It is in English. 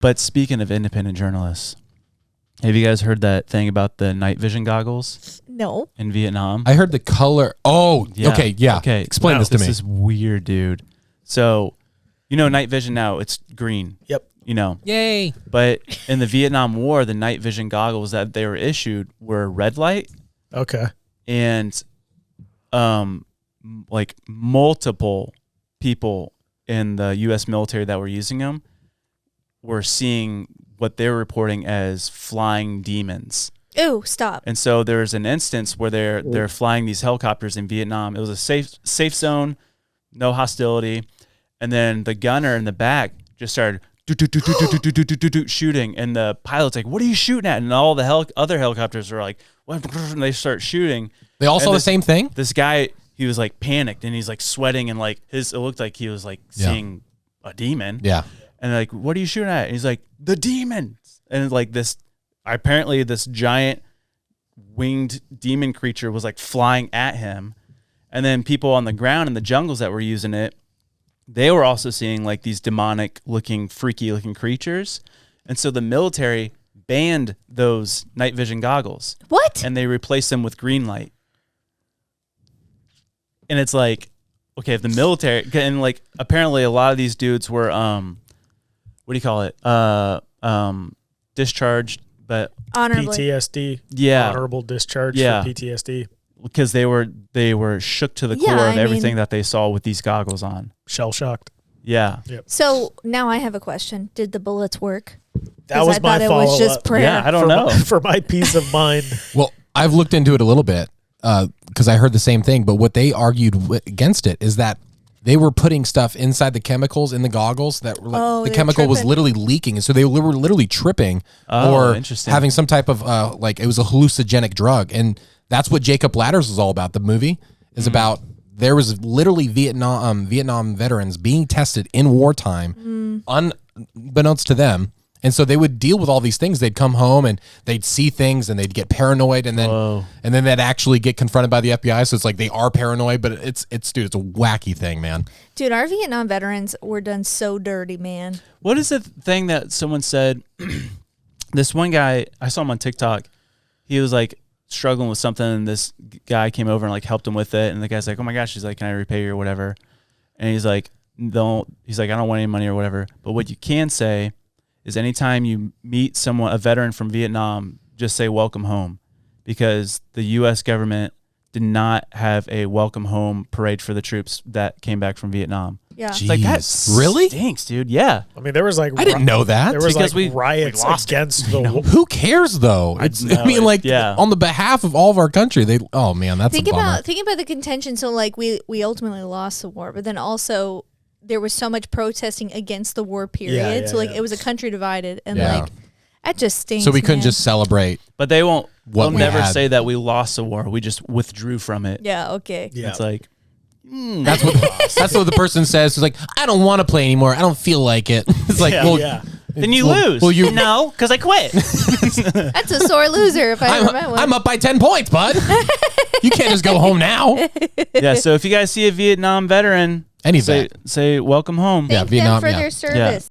But speaking of independent journalists, have you guys heard that thing about the night vision goggles? No. In Vietnam? I heard the color. Oh, Yeah. okay, yeah. Okay. Explain this to me. This is weird, dude. So, night vision now, it's green. Yep. Yay. But in the Vietnam War, the night vision goggles that they were issued were red light. Okay. And like multiple people in the U.S. military that were using them were seeing what they were reporting as flying demons. Ooh, stop. And so there's an instance where they're flying these helicopters in Vietnam. It was a safe zone, no hostility, and then the gunner in the back just started shooting, and the pilot's like, "What are you shooting at?" And all the other helicopters are like, "What?" And they start shooting. They all saw the same thing? This guy, he was like panicked, and he's like sweating, and like it looked like he was like seeing a demon. Yeah. And like, "What are you shooting at?" And he's like, "The demons." And it's like this giant winged demon creature was like flying at him. And then people on the ground in the jungles that were using it, they were also seeing like these demonic looking, freaky looking creatures. And so the military banned those night vision goggles. What? And they replaced them with green light. And it's like, okay, if the military, and like apparently a lot of these dudes were, what do you call it? Discharged, but honorably. PTSD. Yeah. Honorable discharge for PTSD. Because they were shook to the core of everything that they saw with these goggles on. Shell shocked. Yeah. Yep. So now I have a question. Did the bullets work? That was my follow-up. It was just prayer. Yeah, I don't know. For my peace of mind. Well, I've looked into it a little bit because I heard the same thing. But what they argued against it is that they were putting stuff inside the chemicals in the goggles that were the chemical was literally leaking. And so they were literally tripping or having some type of it was a hallucinogenic drug. And that's what Jacob Ladders was all about. The movie is about there was literally Vietnam veterans being tested in wartime, unbeknownst to them. And so they would deal with all these things. They'd come home and they'd see things and they'd get paranoid and then they'd actually get confronted by the FBI. So it's like they are paranoid, but it's a wacky thing, man. Dude, our Vietnam veterans were done so dirty, man. What is the thing that someone said? This one guy, I saw him on TikTok. He was like struggling with something, and this guy came over and like helped him with it. And the guy's like, "Oh my gosh," he's like, "Can I repay you or whatever?" And he's like, "Don't." He's like, "I don't want any money or whatever." But what you can say is anytime you meet a veteran from Vietnam, just say welcome home, because the U.S. government did not have a welcome home parade for the troops that came back from Vietnam. Yeah. It's like, that really stinks, dude. Yeah. I mean, there was like... I didn't know that. There was because like riots against the... Who cares, though? On the behalf of all of our country, that's a bummer. Think about the contention. So, like, we ultimately lost the war, but then also there was so much protesting against the war period. So, like, it was a country divided. And, like, that just stinks, so we couldn't just celebrate. But they won't... They'll never had. say that we lost the war. We just withdrew from it. Yeah, okay. Yeah. It's like... That's what the person says. It's like, I don't want to play anymore. I don't feel like it. It's like, then you lose. Well, you no, because I quit. That's a sore loser if I ever met one. I'm up by 10 points, bud. You can't just go home now. Yeah, so if you guys see a Vietnam veteran, Any say welcome home. Thank them for their service.